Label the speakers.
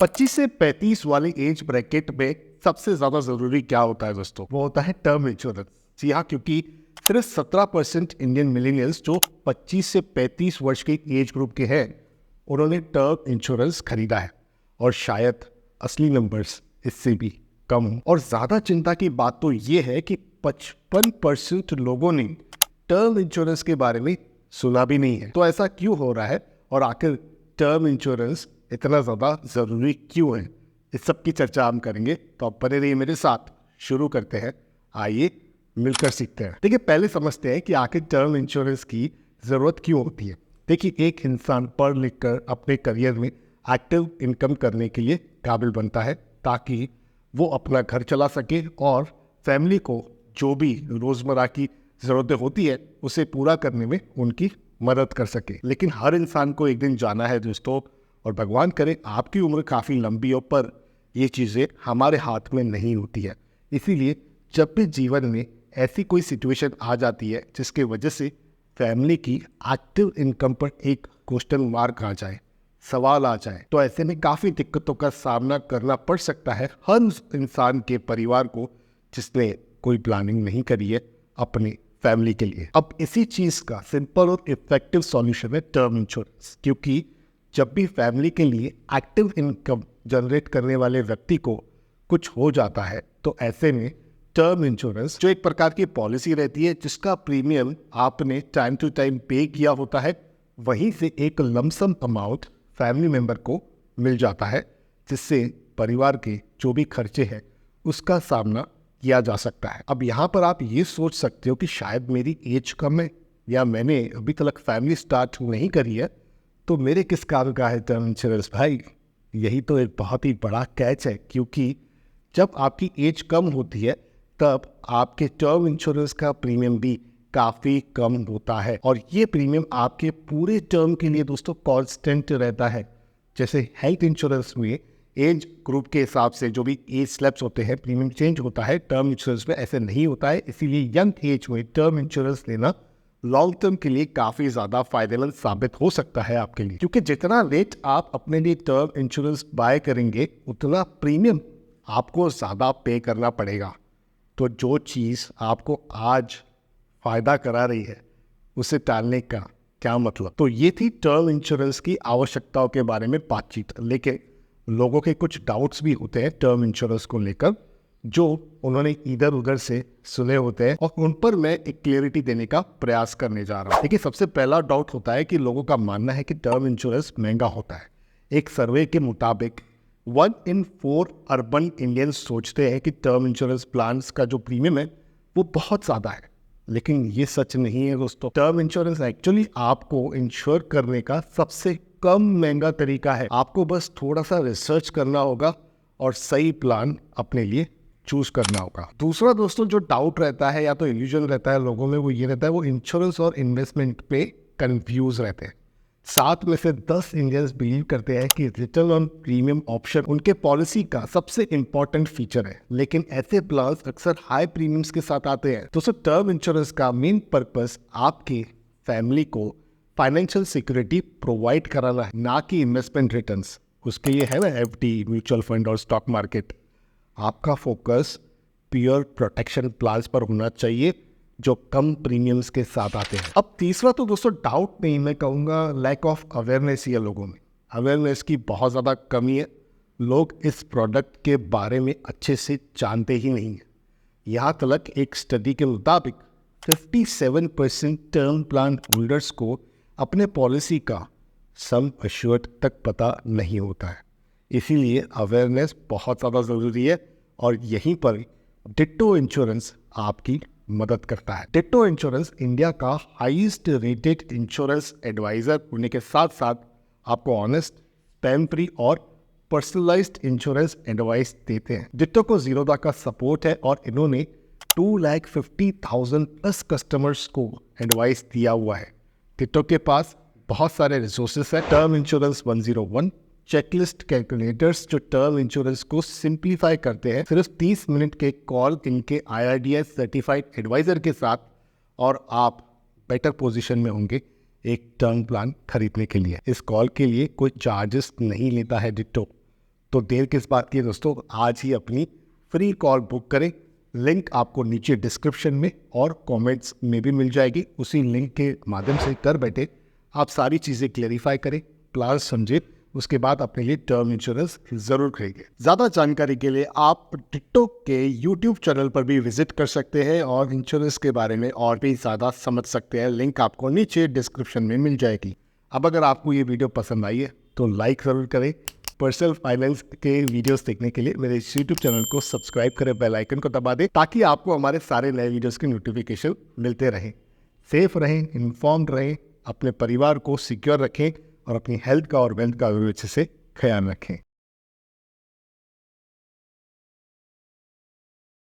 Speaker 1: 25 से 35 वाले age bracket में सबसे ज्यादा जरूरी क्या होता है दोस्तों? वो होता है टर्म इंश्योरेंस। जी हाँ, क्योंकि सिर्फ 17% इंडियन मिलेनियल्स जो 25 से 35 वर्ष के एज ग्रुप के हैं उन्होंने टर्म इंश्योरेंस खरीदा है, और शायद असली नंबर्स इससे भी कम हो। और ज्यादा चिंता की बात तो ये है कि 55% लोगों ने टर्म इंश्योरेंस के बारे में सुना भी नहीं है। तो ऐसा क्यों हो रहा है, और आखिर टर्म इंश्योरेंस इतना ज्यादा जरूरी क्यों है, इस सब की चर्चा हम करेंगे। तो आप बने रहिए मेरे साथ, शुरू करते हैं। आइए मिलकर सीखते हैं। देखिए, पहले समझते हैं कि आखिर टर्म इंश्योरेंस की जरूरत क्यों होती है। देखिए, एक इंसान पढ़ लिख कर अपने करियर में एक्टिव इनकम करने के लिए काबिल बनता है, ताकि वो अपना घर चला सके और फैमिली को जो भी रोजमर्रा की जरूरतें होती है उसे पूरा करने में उनकी मदद कर सके। लेकिन हर इंसान को एक दिन जाना है दोस्तों, और भगवान करे आपकी उम्र काफ़ी लंबी हो, पर ये चीज़ें हमारे हाथ में नहीं होती है। इसीलिए जब भी जीवन में ऐसी कोई सिचुएशन आ जाती है जिसके वजह से फैमिली की एक्टिव इनकम पर एक क्वेश्चन मार्क आ जाए, सवाल आ जाए, तो ऐसे में काफ़ी दिक्कतों का सामना करना पड़ सकता है हर उस इंसान के परिवार को जिसने कोई प्लानिंग नहीं करी है अपनी फैमिली के लिए। अब इसी चीज़ का सिंपल और इफेक्टिव सॉल्यूशन है टर्म इंश्योरेंस, क्योंकि जब भी फैमिली के लिए एक्टिव इनकम जनरेट करने वाले व्यक्ति को कुछ हो जाता है, तो ऐसे में टर्म इंश्योरेंस जो एक प्रकार की पॉलिसी रहती है जिसका प्रीमियम आपने टाइम टू टाइम पे किया होता है, वहीं से एक लमसम अमाउंट फैमिली मेंबर को मिल जाता है, जिससे परिवार के जो भी खर्चे हैं उसका सामना किया जा सकता है। अब यहाँ पर आप ये सोच सकते हो कि शायद मेरी एज कम है या मैंने अभी तक फैमिली स्टार्ट नहीं करी है, तो मेरे किस काम का है टर्म इंश्योरेंस भाई? यही तो एक बहुत ही बड़ा कैच है, क्योंकि जब आपकी एज कम होती है तब आपके टर्म इंश्योरेंस का प्रीमियम भी काफ़ी कम होता है, और ये प्रीमियम आपके पूरे टर्म के लिए दोस्तों कांस्टेंट रहता है। जैसे हेल्थ इंश्योरेंस में एज ग्रुप के हिसाब से जो भी एज स्लैब्स होते हैं प्रीमियम चेंज होता है, टर्म इंश्योरेंस में ऐसे नहीं होता है। इसीलिए यंग एज में टर्म इंश्योरेंस लेना लॉन्ग टर्म के लिए काफ़ी ज़्यादा फायदेमंद साबित हो सकता है आपके लिए, क्योंकि जितना लेट आप अपने लिए टर्म इंश्योरेंस बाय करेंगे उतना प्रीमियम आपको ज़्यादा पे करना पड़ेगा। तो जो चीज़ आपको आज फ़ायदा करा रही है उसे टालने का क्या मतलब? तो ये थी टर्म इंश्योरेंस की आवश्यकताओं के बारे में बातचीत। लेकिन लोगों के कुछ डाउट्स भी होते हैं टर्म इंश्योरेंस को लेकर, जो उन्होंने इधर उधर से सुने होते हैं, और उन पर मैं एक क्लियरिटी देने का प्रयास करने जा रहा हूँ। देखिए, सबसे पहला डाउट होता है कि लोगों का मानना है कि टर्म इंश्योरेंस महंगा होता है। एक सर्वे के मुताबिक 1 in 4 अर्बन इंडियंस सोचते हैं कि टर्म इंश्योरेंस प्लान्स का जो प्रीमियम है वो बहुत ज़्यादा है, लेकिन ये सच नहीं है दोस्तों। टर्म इंश्योरेंस एक्चुअली आपको इंश्योर करने का सबसे कम महंगा तरीका है। आपको बस थोड़ा सा रिसर्च करना होगा और सही प्लान अपने लिए चूज करना होगा। दूसरा दोस्तों जो डाउट रहता है या तो इल्यूजन रहता है लोगों में, वो ये रहता है वो इंश्योरेंस और इन्वेस्टमेंट पे कंफ्यूज रहते हैं। 7 में से 10 इंडियंस बिलीव करते हैं कि रिटर्न ऑन प्रीमियम ऑप्शन उनके पॉलिसी का सबसे इंपॉर्टेंट फीचर है, लेकिन ऐसे प्लान्स अक्सर हाई प्रीमियम्स के साथ आते हैं। दोस्तों, टर्म इंश्योरेंस का मेन पर्पस आपकी फैमिली को फाइनेंशियल सिक्योरिटी प्रोवाइड कराना है, ना कि इन्वेस्टमेंट रिटर्न्स। उसके लिए है ना एफडी, म्यूचुअल फंड और स्टॉक मार्केट। आपका फोकस प्योर प्रोटेक्शन प्लान्स पर होना चाहिए जो कम प्रीमियम्स के साथ आते हैं। अब तीसरा तो दोस्तों डाउट नहीं, मैं कहूँगा लैक ऑफ अवेयरनेस ही है लोगों में। अवेयरनेस की बहुत ज़्यादा कमी है। लोग इस प्रोडक्ट के बारे में अच्छे से जानते ही नहीं हैं। यहाँ तक एक स्टडी के मुताबिक 57% टर्म प्लान होल्डर्स को अपने पॉलिसी का सम एश्योर्ड तक पता नहीं होता है। इसीलिए अवेयरनेस बहुत ज़्यादा ज़रूरी है, और यहीं पर डिट्टो इंश्योरेंस आपकी मदद करता है। डिट्टो इंश्योरेंस इंडिया का हाईएस्ट रेटेड इंश्योरेंस एडवाइजर होने के साथ साथ आपको ऑनेस्ट, स्पैम फ्री और पर्सनलाइज्ड इंश्योरेंस एडवाइस देते हैं। डिट्टो को जीरोधा का सपोर्ट है, और इन्होंने 2,50,000 प्लस कस्टमर्स को एडवाइस दिया हुआ है। डिट्टो के पास बहुत सारे रिसोर्सेस है। टर्म इंश्योरेंस 101 चेकलिस्ट कैलकुलेटर्स जो टर्म इंश्योरेंस को सिंप्लीफाई करते हैं, सिर्फ 30 मिनट के कॉल इनके IRDAI सर्टिफाइड एडवाइजर के साथ, और आप बेटर पोजीशन में होंगे एक टर्म प्लान खरीदने के लिए। इस कॉल के लिए कोई चार्जेस नहीं लेता है डिट्टो। तो देर किस बात की है दोस्तों, आज ही अपनी फ्री कॉल बुक करें। लिंक आपको नीचे डिस्क्रिप्शन में और कमेंट्स में भी मिल जाएगी। उसी लिंक के माध्यम से घर बैठे आप सारी चीज़ें क्लेरिफाई करें, प्लान समझे, उसके बाद अपने लिए टर्म इंश्योरेंस जरूर खरीदें। ज़्यादा जानकारी के लिए आप टिकटॉक के यूट्यूब चैनल पर भी विजिट कर सकते हैं और इंश्योरेंस के बारे में और भी ज़्यादा समझ सकते हैं। लिंक आपको नीचे डिस्क्रिप्शन में मिल जाएगी। अब अगर आपको ये वीडियो पसंद आई है तो लाइक ज़रूर करें। पर्सनल फाइनेंस के वीडियोस देखने के लिए मेरे यूट्यूब चैनल को सब्सक्राइब करें, बेल आइकन को दबा दें ताकि आपको हमारे सारे नए वीडियोस के नोटिफिकेशन मिलते रहें। सेफ रहें, इन्फॉर्म्ड रहें, अपने परिवार को सिक्योर रखें और अपनी हेल्थ का और वेल्थ का अच्छे से ख्याल रखें।